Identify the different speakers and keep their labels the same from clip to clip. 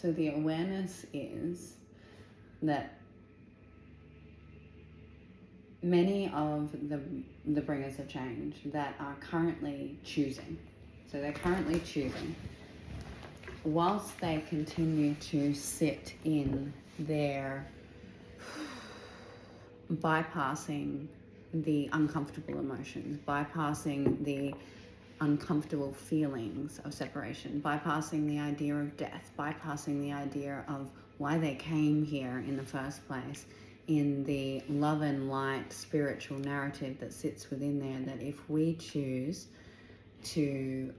Speaker 1: So the awareness is that many of the bringers of change that are currently choosing, so they're currently choosing, whilst they continue to sit in their bypassing the uncomfortable emotions, bypassing the uncomfortable feelings of separation, bypassing the idea of death, bypassing the idea of why they came here in the first place, in the love and light spiritual narrative that sits within there, that if we choose to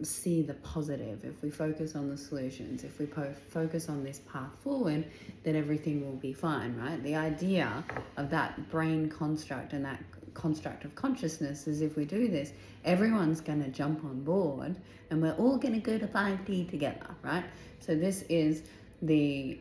Speaker 1: see the positive, if we focus on the solutions, if we focus on this path forward, that everything will be fine, right? The idea of that brain construct and that construct of consciousness is, if we do this, everyone's going to jump on board and we're all going to go to 5D together, right? So this is the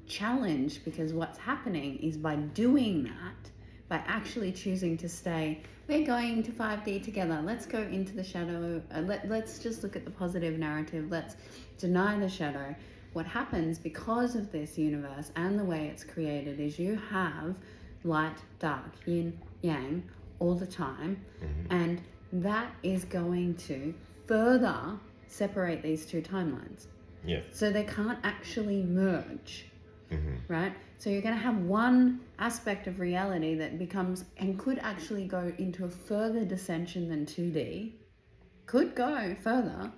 Speaker 1: challenge, because what's happening is, by doing that, by actually choosing to stay, we're going to 5D together, let's go into the shadow, let's just look at the positive narrative, let's deny the shadow. What happens because of this universe and the way it's created is you have light, dark, yin, yang all the time, and that is going to further separate these two timelines.
Speaker 2: Yeah.
Speaker 1: So they can't actually merge, right? So you're going to have one aspect of reality that becomes and could actually go into a further dissension than 2D, could go further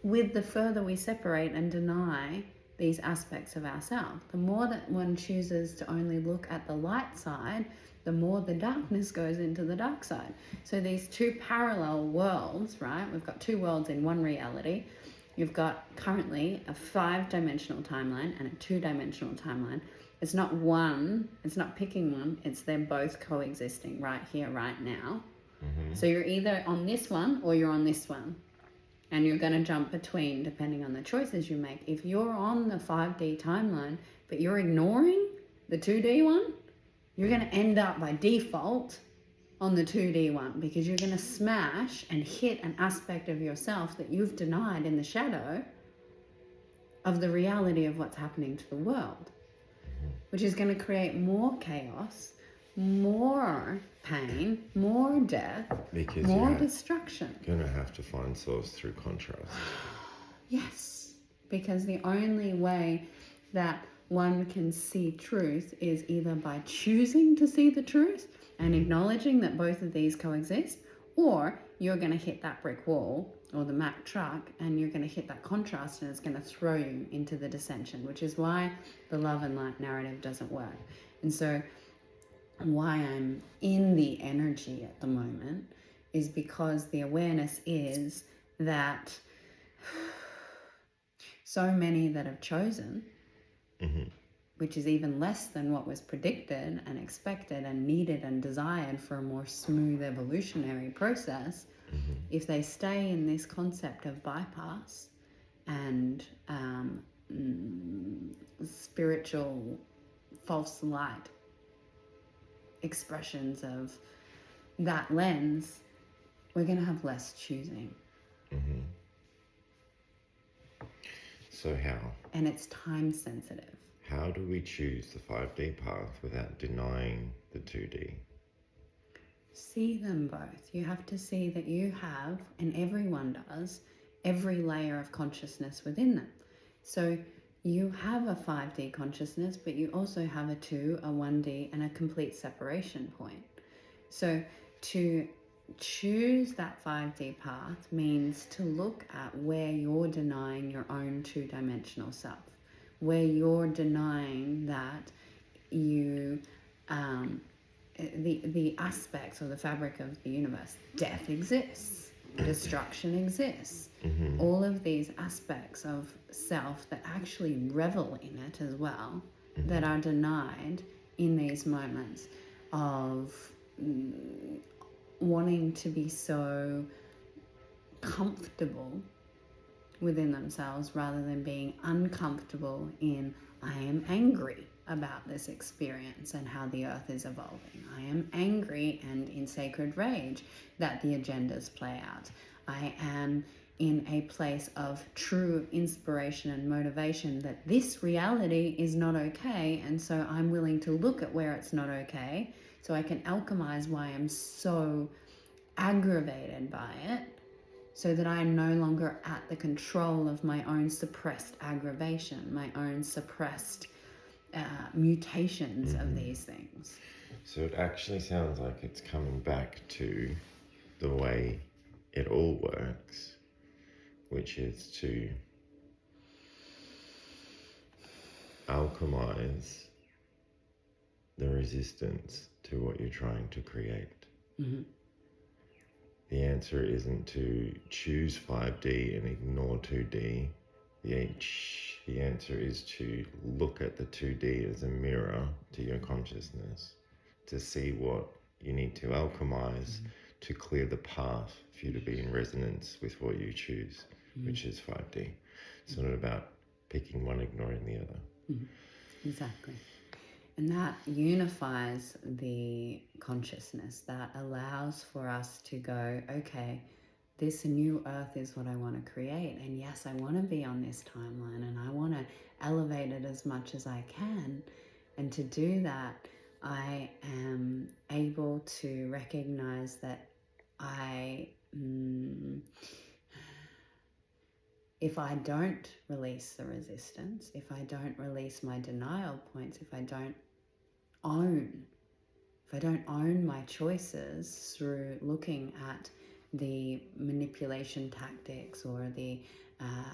Speaker 1: with the further we separate and deny these aspects of ourselves. The more that one chooses to only look at the light side, the more the darkness goes into the dark side. So these two parallel worlds, right? We've got two worlds in one reality. You've got currently a 5-dimensional timeline and a 2-dimensional timeline. It's not one, it's not picking one, it's they're both coexisting right here, right now. So you're either on this one or you're on this one. And you're going to jump between depending on the choices you make. If you're on the 5D timeline, but you're ignoring the 2D one, you're going to end up by default on the 2D one, because you're going to smash and hit an aspect of yourself that you've denied in the shadow of the reality of what's happening to the world, which is going to create more chaos, more pain, more death,
Speaker 2: because
Speaker 1: more destruction.
Speaker 2: You're going to have to find source through contrast.
Speaker 1: Yes, because the only way that one can see truth is either by choosing to see the truth and acknowledging that both of these coexist, or you're going to hit that brick wall or the Mack truck and you're going to hit that contrast, and it's going to throw you into the dissension, which is why the love and light narrative doesn't work. And so why I'm in the energy at the moment is because the awareness is that so many that have chosen, which is even less than what was predicted and expected and needed and desired for a more smooth evolutionary process, if they stay in this concept of bypass and spiritual false light expressions of that lens, we're going to have less choosing.
Speaker 2: So how?
Speaker 1: And it's time sensitive.
Speaker 2: How do we choose the 5D path without denying the 2D?
Speaker 1: See them both. You have to see that you have, and everyone does, every layer of consciousness within them. So you have a 5D consciousness, but you also have a 2, a 1D, and a complete separation point. So to choose that 5D path means to look at where you're denying your own 2-dimensional self, where you're denying that you, the aspects or the fabric of the universe, death exists, destruction exists, all of these aspects of self that actually revel in it as well, that are denied in these moments of wanting to be so comfortable within themselves rather than being uncomfortable in, I am angry about this experience and how the earth is evolving. I am angry and in sacred rage that the agendas play out. I am in a place of true inspiration and motivation that this reality is not okay, and so I'm willing to look at where it's not okay so I can alchemize why I'm so aggravated by it, so that I am no longer at the control of my own suppressed aggravation, my own suppressed mutations of these things.
Speaker 2: So it actually sounds like it's coming back to the way it all works, which is to alchemize the resistance to what you're trying to create.
Speaker 1: Mm-hmm.
Speaker 2: The answer isn't to choose 5D and ignore 2D. The answer is to look at the 2D as a mirror to your consciousness, to see what you need to alchemize to clear the path for you to be in resonance with what you choose, which is 5D. It's not about picking one, ignoring the other.
Speaker 1: Exactly. And that unifies the consciousness, that allows for us to go, okay, this new earth is what I want to create. And yes, I want to be on this timeline and I want to elevate it as much as I can. And to do that, I am able to recognize that if I don't release the resistance, if I don't release my denial points, if I don't own my choices through looking at the manipulation tactics or the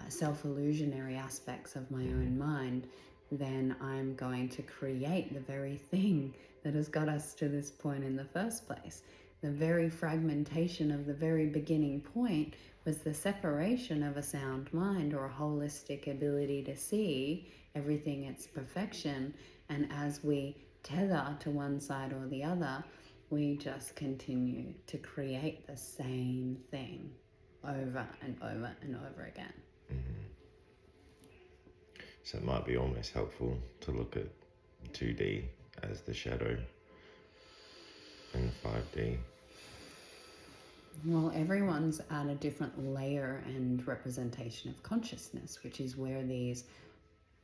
Speaker 1: self-illusionary aspects of my own mind, then I'm going to create the very thing that has got us to this point in the first place. The very fragmentation of the very beginning point was the separation of a sound mind, or a holistic ability to see everything its perfection. And as we tether to one side or the other, we just continue to create the same thing over and over and over again.
Speaker 2: So it might be almost helpful to look at 2D as the shadow and 5D.
Speaker 1: Well, everyone's at a different layer and representation of consciousness, which is where these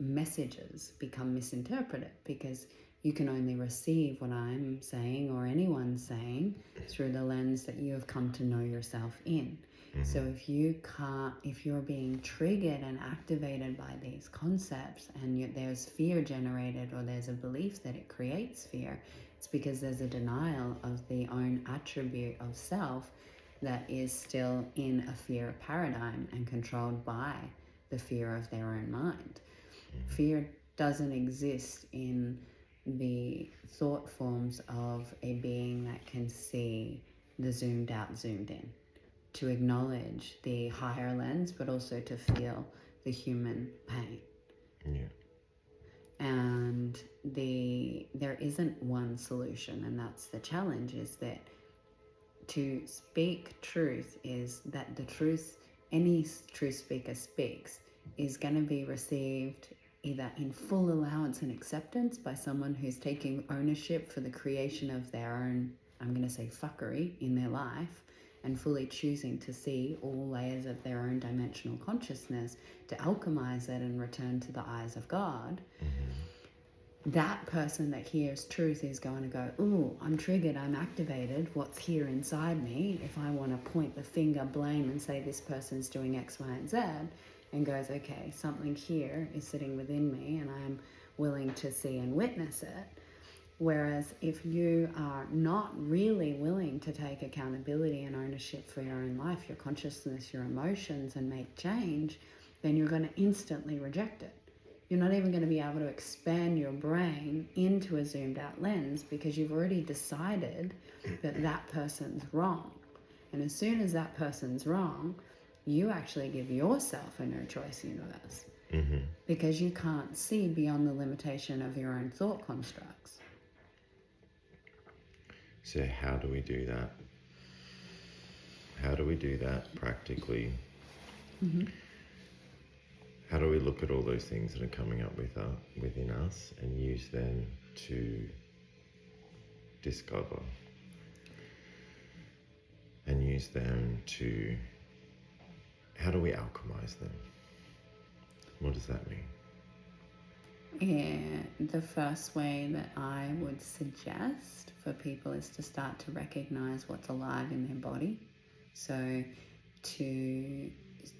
Speaker 1: messages become misinterpreted, because you can only receive what I'm saying or anyone's saying through the lens that you have come to know yourself in. So if you're being triggered and activated by these concepts, and there's fear generated, or there's a belief that it creates fear, it's because there's a denial of the own attribute of self that is still in a fear paradigm and controlled by the fear of their own mind. Fear doesn't exist in the thought forms of a being that can see the zoomed out, zoomed in, to acknowledge the higher lens, but also to feel the human pain.
Speaker 2: Yeah.
Speaker 1: And there isn't one solution, and that's the challenge, is that to speak truth is that the truth any truth speaker speaks is going to be received either in full allowance and acceptance by someone who's taking ownership for the creation of their own, I'm going to say, fuckery in their life, and fully choosing to see all layers of their own dimensional consciousness, to alchemize it and return to the eyes of God. That person that hears truth is going to go, ooh, I'm triggered, I'm activated, what's here inside me? If I want to point the finger, blame, and say this person's doing X, Y, and Z, and goes, okay, something here is sitting within me and I'm willing to see and witness it. Whereas if you are not really willing to take accountability and ownership for your own life, your consciousness, your emotions, and make change, then you're going to instantly reject it. You're not even going to be able to expand your brain into a zoomed out lens, because you've already decided that that person's wrong. And as soon as that person's wrong, you actually give yourself a no choice universe, because you can't see beyond the limitation of your own thought constructs.
Speaker 2: So how do we do that? How do we do that practically? how do we look at all those things that are coming up within us and use them to discover and use them to, how do we alchemize them? What does that mean?
Speaker 1: Yeah, the first way that I would suggest for people is to start to recognize what's alive in their body. So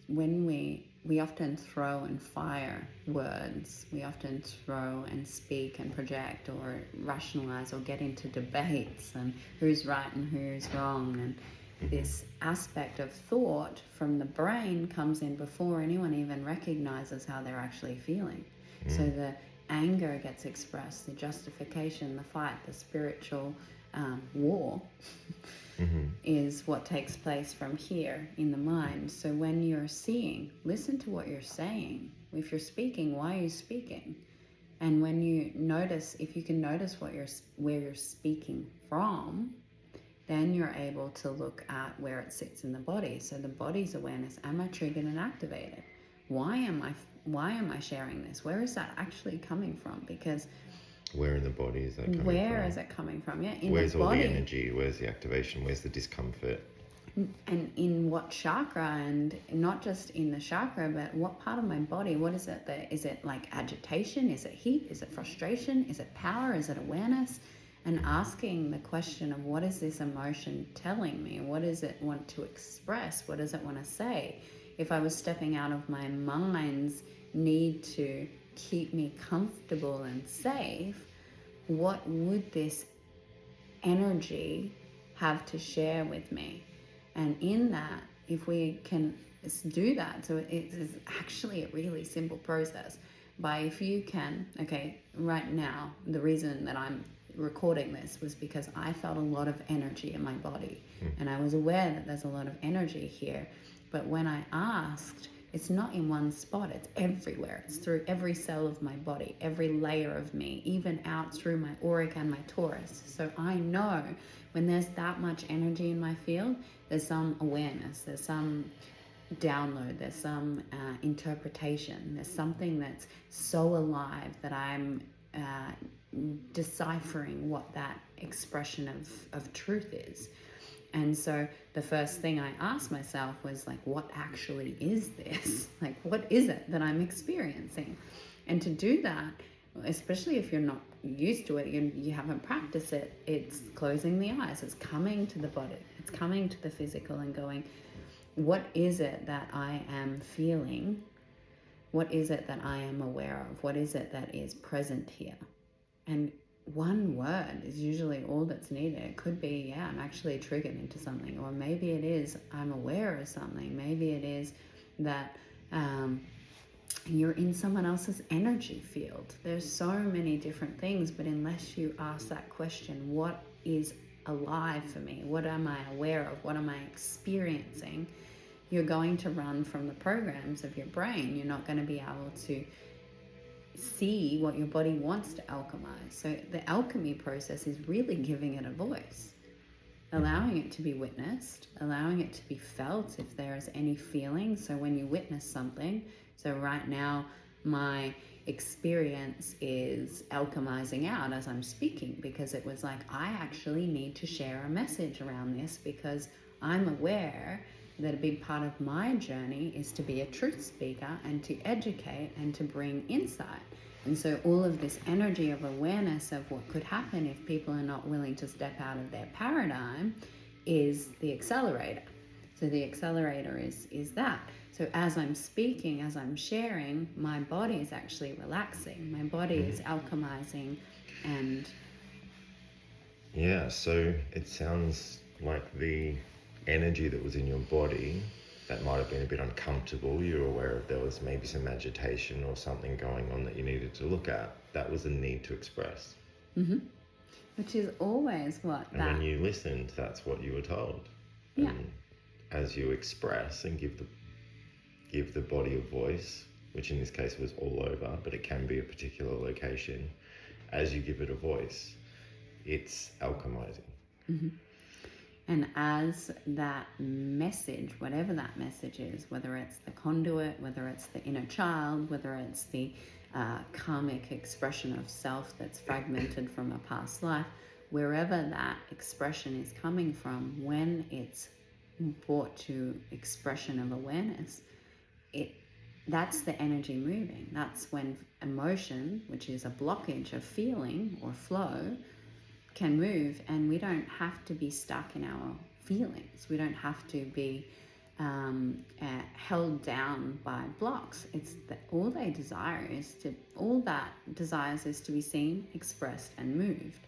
Speaker 1: when we often throw and fire words, we often throw and speak and project or rationalize or get into debates and who's right and who's wrong, and this aspect of thought from the brain comes in before anyone even recognizes how they're actually feeling. So the anger gets expressed, the justification, the fight, the spiritual war is what takes place from here in the mind. So when you're seeing, listen to what you're saying. If you're speaking, why are you speaking? And when you notice, if you can notice where you're speaking from, then you're able to look at where it sits in the body. So the body's awareness, am I triggered and activated? Why am I sharing this? Where is that actually coming from? Because
Speaker 2: where in the body is that coming from?
Speaker 1: Where is it coming from? Yeah,
Speaker 2: where's all the energy? Where's the activation? Where's the discomfort?
Speaker 1: And in what chakra, and not just in the chakra, but what part of my body? What is it? Is it like agitation? Is it heat? Is it frustration? Is it power? Is it awareness? And asking the question of, what is this emotion telling me? What does it want to express? What does it want to say? If I was stepping out of my mind's need to keep me comfortable and safe, what would this energy have to share with me? And in that, if we can do that, so it is actually a really simple process. If you can, okay, right now, the reason that I'm recording this was because I felt a lot of energy in my body, and I was aware that there's a lot of energy here. But when I asked, it's not in one spot, it's everywhere. It's through every cell of my body, every layer of me, even out through my auric and my torus. So I know when there's that much energy in my field, there's some awareness, there's some download, there's some interpretation, there's something that's so alive that I'm deciphering what that expression of truth is. And so the first thing I asked myself was like, what actually is this? Like, what is it that I'm experiencing? And to do that, especially if you're not used to it, you haven't practiced it, it's closing the eyes, it's coming to the body, it's coming to the physical and going, what is it that I am feeling? What is it that I am aware of? What is it that is present here? And one word is usually all that's needed. It could be, I'm actually triggered into something, or maybe it is, I'm aware of something. Maybe it is that you're in someone else's energy field. There's so many different things, but unless you ask that question, what is alive for me? What am I aware of? What am I experiencing? You're going to run from the programs of your brain. You're not going to be able to see what your body wants to alchemize. So the alchemy process is really giving it a voice, allowing it to be witnessed, allowing it to be felt if there is any feeling. So when you witness something, so right now my experience is alchemizing out as I'm speaking, because it was like, I actually need to share a message around this, because I'm aware that a big part of my journey is to be a truth speaker and to educate and to bring insight. And so all of this energy of awareness of what could happen if people are not willing to step out of their paradigm is the accelerator. So the accelerator is that. So as I'm speaking, as I'm sharing, my body is actually relaxing. My body is alchemizing. And
Speaker 2: yeah, so it sounds like the energy that was in your body that might have been a bit uncomfortable, you're aware of there was maybe some agitation or something going on that you needed to look at. That was a need to express.
Speaker 1: Which is always what
Speaker 2: and when you listened, that's what you were told.
Speaker 1: Yeah.
Speaker 2: And as you express and give the body a voice, which in this case was all over, but it can be a particular location, as you give it a voice, it's alchemizing.
Speaker 1: And as that message, whatever that message is, whether it's the conduit, whether it's the inner child, whether it's the karmic expression of self that's fragmented from a past life, wherever that expression is coming from, when it's brought to expression of awareness, that's the energy moving. That's when emotion, which is a blockage of feeling or flow, can move, and we don't have to be stuck in our feelings. We don't have to be held down by blocks. It's that all that desires is to be seen, expressed, and moved.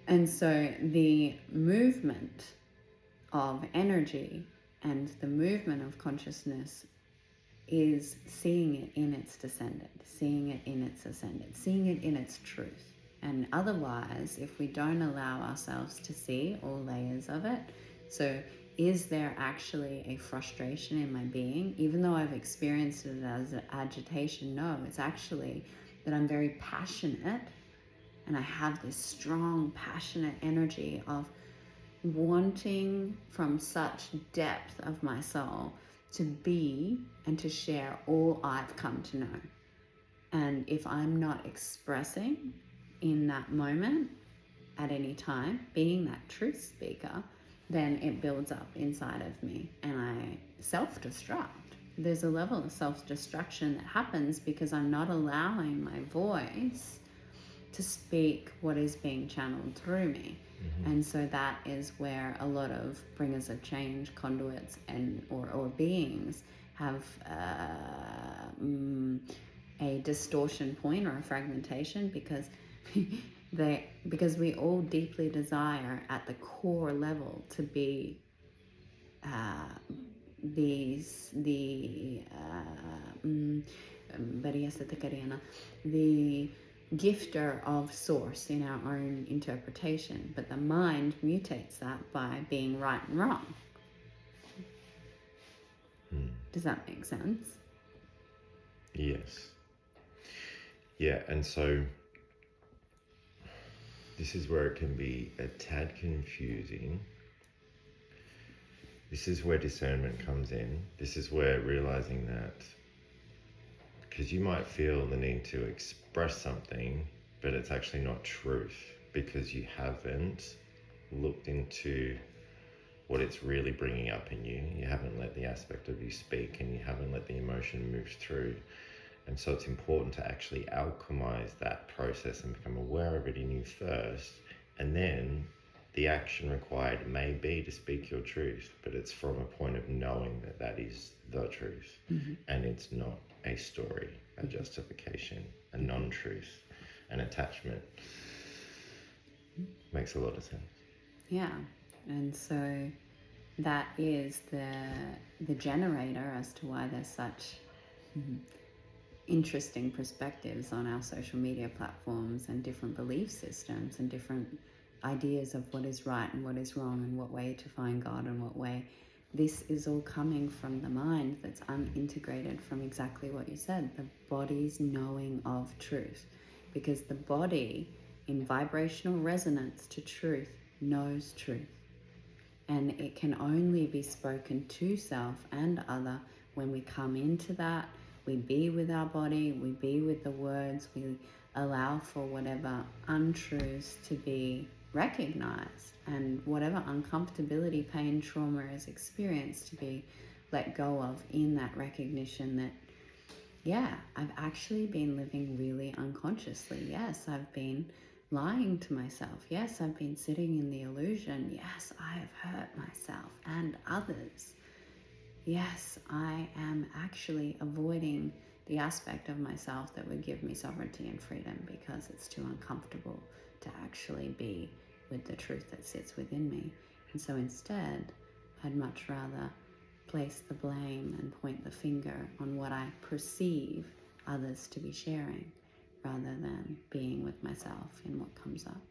Speaker 1: And so the movement of energy and the movement of consciousness is seeing it in its descendant, seeing it in its ascendant, seeing it in its truth. And otherwise, if we don't allow ourselves to see all layers of it, so is there actually a frustration in my being? Even though I've experienced it as an agitation, no, it's actually that I'm very passionate and I have this strong, passionate energy of wanting from such depth of my soul to be and to share all I've come to know. And if I'm not expressing in that moment at any time, being that truth speaker, then it builds up inside of me and I self-destruct. There's a level of self-destruction that happens because I'm not allowing my voice to speak what is being channeled through me. Mm-hmm. And so that is where a lot of bringers of change, conduits, and or beings have a distortion point or a fragmentation, because because we all deeply desire at the core level to be the gifter of source in our own interpretation, but the mind mutates that by being right and wrong. Does that make sense?
Speaker 2: Yes. Yeah, and so this is where it can be a tad confusing. This is where discernment comes in. This is where realizing that, because you might feel the need to express something, but it's actually not truth because you haven't looked into what it's really bringing up in you. You haven't let the aspect of you speak, and you haven't let the emotion move through. And so it's important to actually alchemize that process and become aware of it in you first. And then the action required may be to speak your truth, but it's from a point of knowing that that is the truth. Mm-hmm. And it's not a story, a justification, a non-truth, an attachment. Makes a lot of sense.
Speaker 1: Yeah. And so that is the generator as to why there's such interesting perspectives on our social media platforms, and different belief systems and different ideas of what is right and what is wrong, and what way to find God and what way. This is all coming from the mind that's unintegrated from exactly what you said, the body's knowing of truth. Because the body, in vibrational resonance to truth, knows truth. And it can only be spoken to self and other when we come into that. We be with our body, we be with the words, we allow for whatever untruths to be recognized, and whatever uncomfortability, pain, trauma is experienced to be let go of in that recognition that, yeah, I've actually been living really unconsciously. Yes, I've been lying to myself. Yes, I've been sitting in the illusion. Yes, I have hurt myself and others. Yes, I am actually avoiding the aspect of myself that would give me sovereignty and freedom because it's too uncomfortable to actually be with the truth that sits within me. And so instead, I'd much rather place the blame and point the finger on what I perceive others to be sharing, rather than being with myself in what comes up.